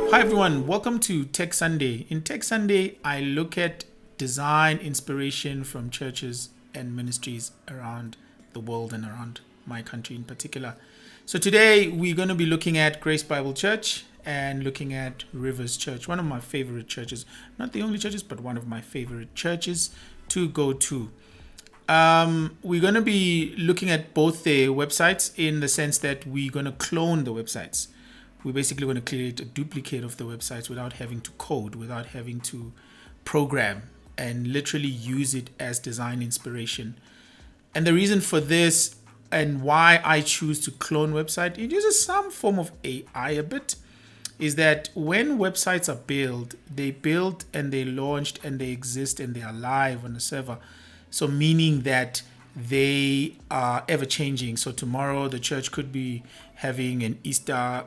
Hi everyone, welcome to Tech Sunday. In Tech Sunday, I look at design inspiration from churches and ministries around the world and around my country in particular. So today we're going to be looking at Grace Bible Church and looking at Rivers Church, one of my favorite churches. Not the only churches, but one of my favorite churches to go to. We're going to be looking at both their websites in the sense that we're going to clone the websites. We're basically going to create a duplicate of the websites without having to code, without having to program, and literally use it as design inspiration. And the reason for this and why I choose to clone website, it uses some form of AI a bit, is that when websites are built and they launched and they exist and they are live on the server. So meaning that they are ever changing. So tomorrow the church could be having an Easter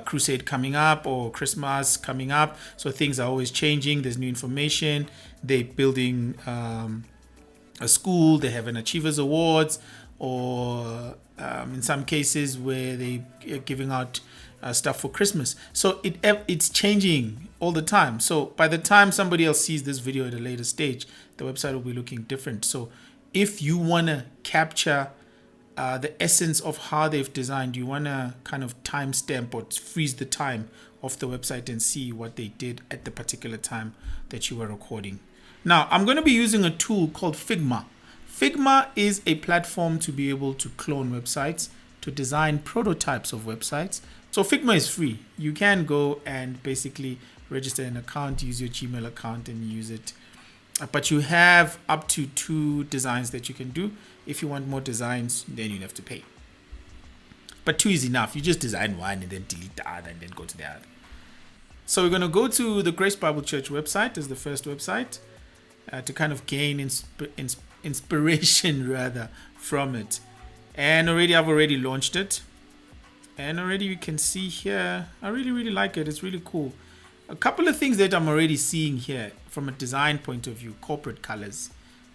crusade coming up or Christmas coming up. So things are always changing. There's new information. They're building a school. They have an Achievers Awards, or in some cases where they are giving out stuff for Christmas. So it's changing all the time. So by the time somebody else sees this video at a later stage, the website will be looking different. So if you want to capture the essence of how they've designed, you want to kind of timestamp or freeze the time of the website and see what they did at the particular time that you were recording. Now, I'm going to be using a tool called Figma. Figma is a platform to be able to clone websites, to design prototypes of websites. So Figma is free. You can go and basically register an account, use your Gmail account and use it. But you have up to 2 designs that you can do. If you want more designs, then you have to pay. But 2 is enough. You just design one and then delete the other and then go to the other. So we're going to go to the Grace Bible Church website as the first website to kind of gain inspiration rather from it. And I've already launched it. And already you can see here, I really like it. It's really cool. A couple of things that I'm already seeing here from a design point of view: corporate colors.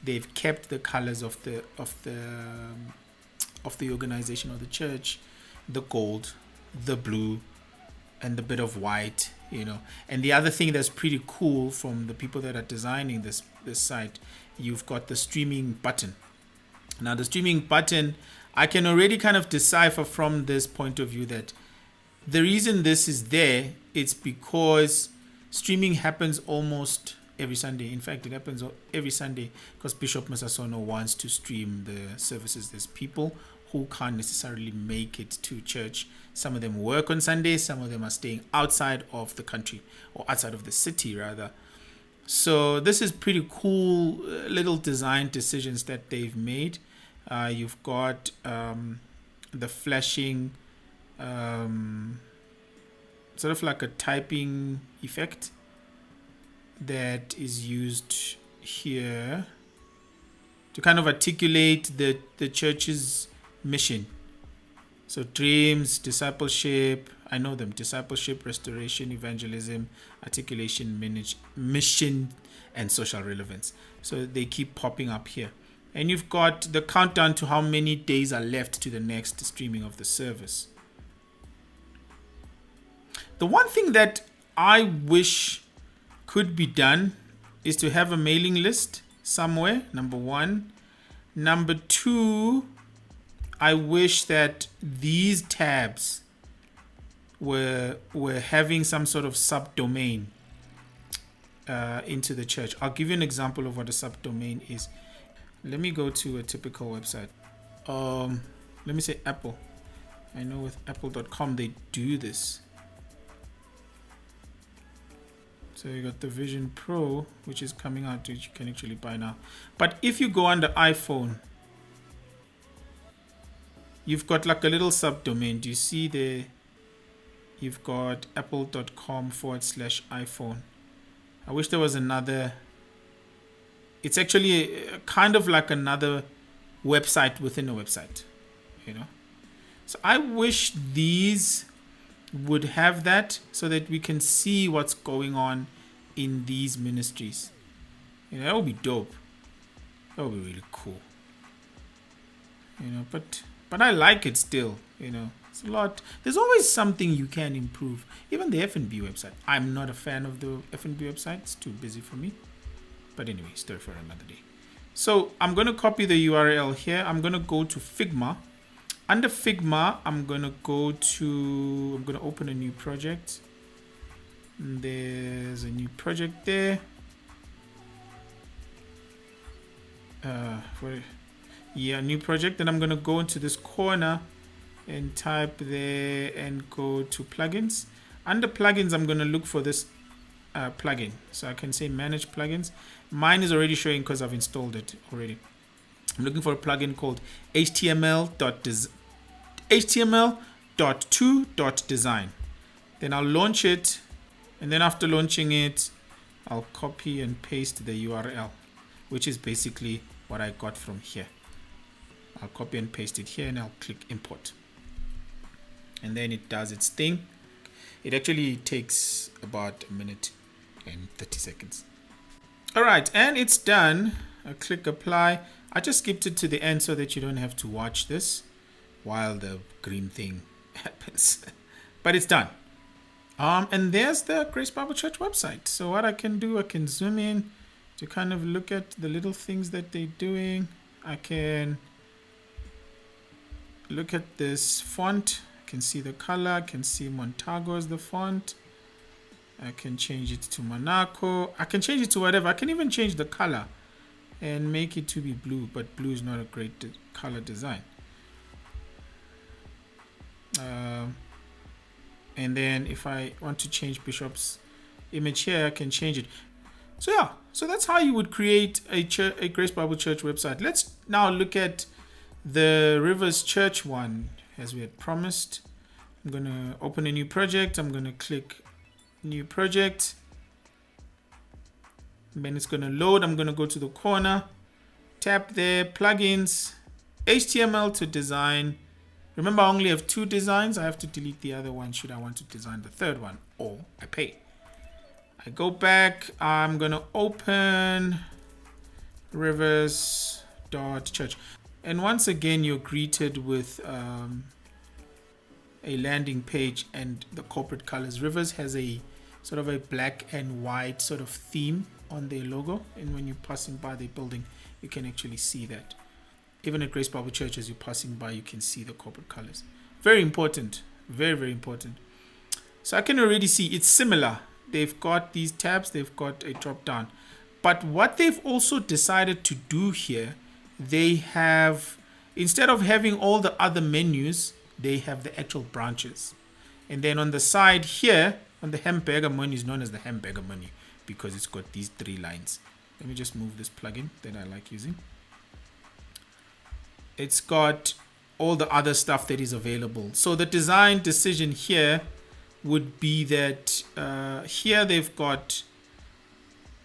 They've kept the colors of the organization or the church, the gold, the blue, and the bit of white, And the other thing that's pretty cool from the people that are designing this site, you've got the streaming button. Now the streaming button, I can already kind of decipher from this point of view that the reason this is there, it's because streaming happens almost every Sunday. In fact, it happens every Sunday because Bishop Masasono wants to stream the services. There's people who can't necessarily make it to church. Some of them work on Sundays. Some of them are staying outside of the country, or outside of the city rather. So this is pretty cool little design decisions that they've made. You've got the flashing, sort of like a typing effect that is used here to kind of articulate the church's mission. So dreams, discipleship, I know them: discipleship, restoration, evangelism, articulation, mission, and social relevance. So they keep popping up here. And you've got the countdown to how many days are left to the next streaming of the service. The one thing that I wish could be done is to have a mailing list somewhere, number 1. Number 2, I wish that these tabs were having some sort of subdomain into the church. I'll give you an example of what a subdomain is. Let me go to a typical website. Let me say Apple. I know with apple.com they do this. So you got the Vision Pro, which is coming out, which you can actually buy now. But if you go under iPhone, you've got like a little subdomain. Do you see there? You've got apple.com/iPhone. I wish there was another. It's actually kind of like another website within a website, So I wish these would have that so that we can see what's going on in these ministries. That would be dope. That would be really cool. But I like it still. It's a lot. There's always something you can improve. Even the F&B website. I'm not a fan of the F&B website. It's too busy for me. But anyway, story for another day. So I'm going to copy the URL here. I'm going to go to Figma. Under Figma, I'm going to open a new project. And there's a new project there. New project. Then I'm going to go into this corner and type there and go to plugins. Under plugins, I'm going to look for this plugin. So I can say manage plugins. Mine is already showing because I've installed it already. I'm looking for a plugin called HTML.2.design. Then I'll launch it. And then after launching it, I'll copy and paste the URL, which is basically what I got from here. I'll copy and paste it here and I'll click import. And then it does its thing. It actually takes about a minute and 30 seconds. All right, and it's done. I click apply. I just skipped it to the end so that you don't have to watch this while the green thing happens. But it's done. And there's the Grace Bible Church website. So what I can do, I can zoom in to kind of look at the little things that they're doing. I can look at this font. I can see the color. I can see Montago as the font. I can change it to Monaco. I can change it to whatever. I can even change the color and make it to be blue, but blue is not a great color design. And then if I want to change Bishop's image here, I can change it. So yeah, so that's how you would create a Grace Bible Church website. Let's now look at the Rivers Church one as we had promised. I'm going to open a new project. I'm going to click new project. And then it's going to load. I'm going to go to the corner, tap there, plugins, HTML to design. Remember, I only have 2 designs. I have to delete the other one should I want to design the third one, or I pay. I go back. I'm going to open rivers.church. And once again, you're greeted with a landing page and the corporate colors. Rivers has a sort of a black and white sort of theme on their logo. And when you're passing by the building, you can actually see that. Even at Grace Bible Church, as you're passing by, you can see the corporate colors. Very important. Very, very important. So I can already see it's similar. They've got these tabs. They've got a drop down. But what they've also decided to do here, they have, instead of having all the other menus, they have the actual branches. And then on the side here, on the hamburger menu, is known as the hamburger menu because it's got these 3 lines. Let me just move this plugin that I like using. It's got all the other stuff that is available. So the design decision here would be that here they've got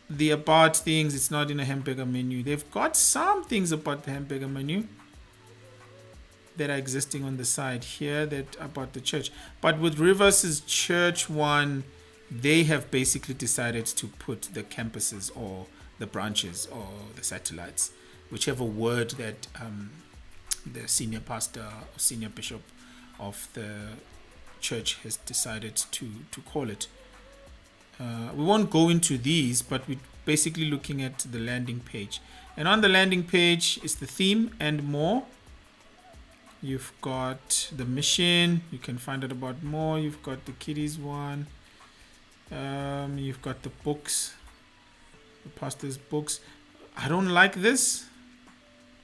the about things. It's not in a hamburger menu. They've got some things about the hamburger menu that are existing on the side here that about the church. But with Rivers' church one, they have basically decided to put the campuses or the branches or the satellites, whichever word that the senior pastor or senior bishop of the church has decided to call it. We won't go into these, but we're basically looking at the landing page. And on the landing page is the theme and more. You've got the mission. You can find out about more. You've got the kiddies one. You've got the books, the pastor's books. I don't like this.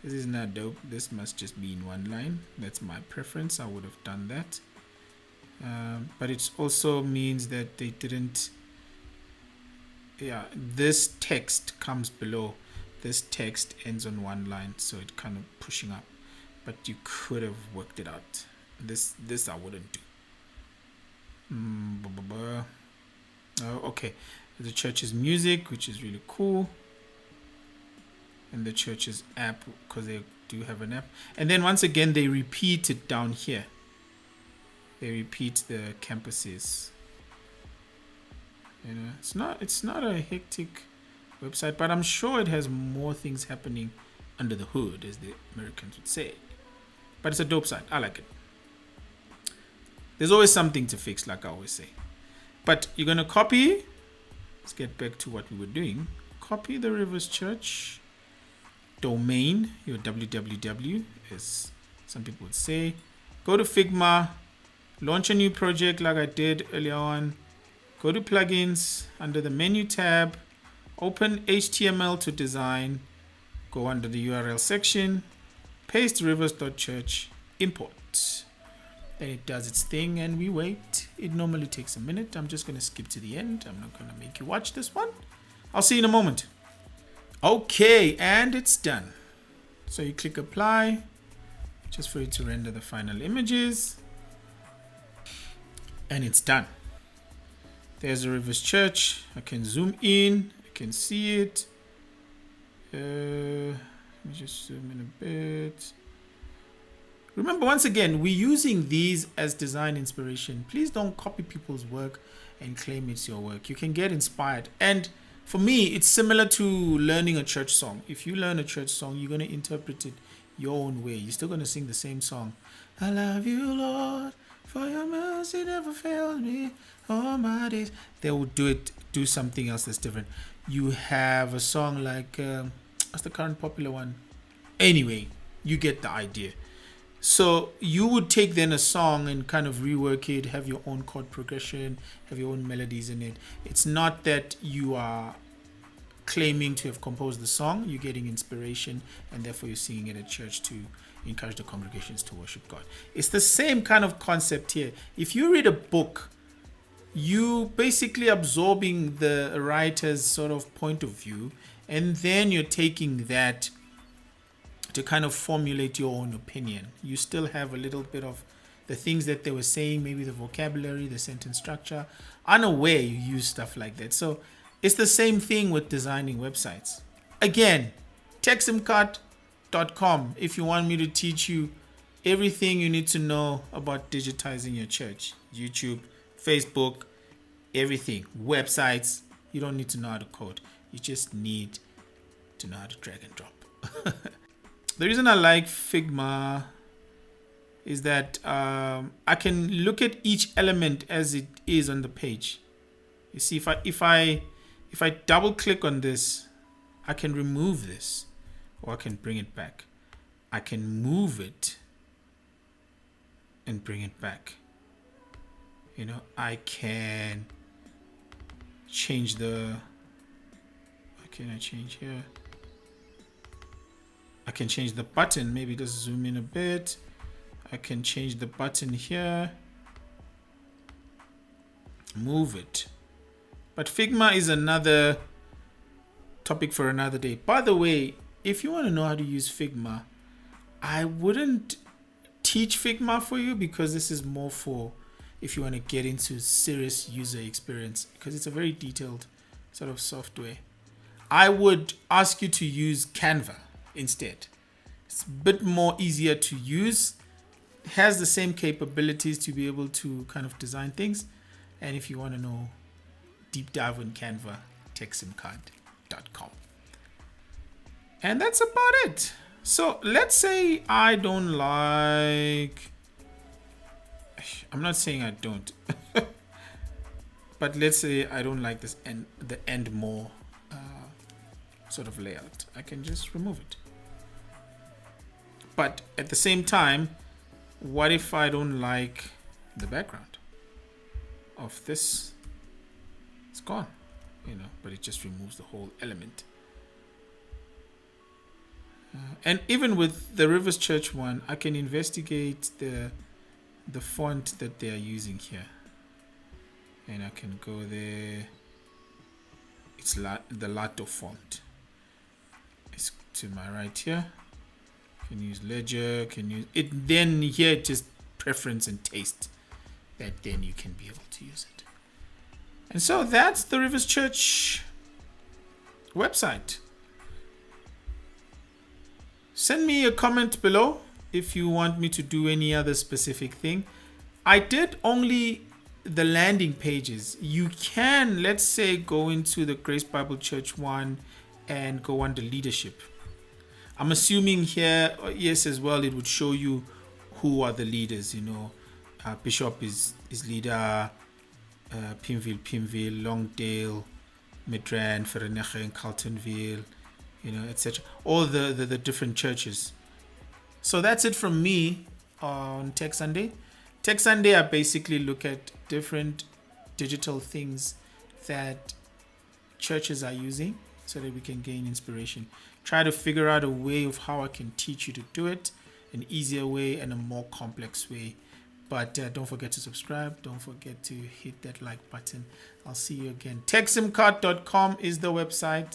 This is not dope. This must just be in one line. That's my preference. I would have done that. But it also means that they didn't. Yeah, this text comes below. This text ends on one line, so it kind of pushing up. But you could have worked it out. This I wouldn't do. Okay, the church's music, which is really cool, and the church's app, because they do have an app. And then once again, they repeat it down here. They repeat the campuses. You know, it's not a hectic website, but I'm sure it has more things happening under the hood, as the Americans would say. But it's a dope site. I like it. There's always something to fix, like I always say. But you're going to copy. Let's get back to what we were doing. Copy the Rivers Church domain, your www, as some people would say. Go to Figma, launch a new project like I did earlier on. Go to plugins under the menu tab, open HTML to design, go under the URL section, paste rivers.church, import. Then it does its thing and we wait. It normally takes a minute. I'm just going to skip to the end. I'm not going to make you watch this one. I'll see you in a moment. Okay, and it's done. So you click apply, just for it to render the final images. And it's done. There's the Rivers Church. I can zoom in. I can see it. Let me just zoom in a bit. Remember, once again, we're using these as design inspiration. Please don't copy people's work and claim it's your work. You can get inspired. And for me, it's similar to learning a church song. If you learn a church song, you're going to interpret it your own way. You're still going to sing the same song. I love you, Lord, for your mercy never failed me all my days. They will do something else that's different. You have a song like, what's the current popular one? Anyway, you get the idea. So you would take then a song and kind of rework it, have your own chord progression, have your own melodies in it. It's not that you are claiming to have composed the song. You're getting inspiration and therefore you're singing it at church to encourage the congregations to worship God. It's the same kind of concept here. If you read a book, you basically absorbing the writer's sort of point of view, and then you're taking that to kind of formulate your own opinion. You still have a little bit of the things that they were saying, maybe the vocabulary, the sentence structure. Unaware, you use stuff like that. So it's the same thing with designing websites. Again, techsimcart.com if you want me to teach you everything you need to know about digitizing your church. YouTube, Facebook, everything. Websites. You don't need to know how to code. You just need to know how to drag and drop. The reason I like Figma is that I can look at each element as it is on the page. You see, if I double click on this, I can remove this, or I can bring it back. I can move it and bring it back. You know, I can change the. What can I change here? I can change the button. Maybe just zoom in a bit. I can change the button here. Move it. But Figma is another topic for another day. By the way, if you want to know how to use Figma, I wouldn't teach Figma for you, because this is more for if you want to get into serious user experience, because it's a very detailed sort of software. I would ask you to use Canva instead. It's a bit more easier to use. It has the same capabilities to be able to kind of design things. And if you want to know, deep dive on Canva, techsimcart.com. And that's about it. So let's say I don't like, I'm not saying I don't, but let's say I don't like this the end more sort of layout. I can just remove it. But at the same time, what if I don't like the background of this? It's gone, you know, but it just removes the whole element. And even with the Rivers Church one, I can investigate the font that they are using here. And I can go there. It's the Lato font. It's to my right here. Can use Ledger, can use it. Then here, just preference and taste. That then you can be able to use it. And so that's the Rivers Church website. Send me a comment below if you want me to do any other specific thing. I did only the landing pages. You can, let's say, go into the Grace Bible Church one and go under leadership. I'm assuming here, yes, as well, it would show you who are the leaders, you know, Bishop is leader, Pimville, Longdale, Midrand, Vereeniging, Carltonville, etc. All the different churches. So that's it from me on Tech Sunday. Tech Sunday, I basically look at different digital things that churches are using so that we can gain inspiration. Try to figure out a way of how I can teach you to do it, an easier way and a more complex way. But don't forget to subscribe. Don't forget to hit that like button. I'll see you again. TechSimCard.com is the website.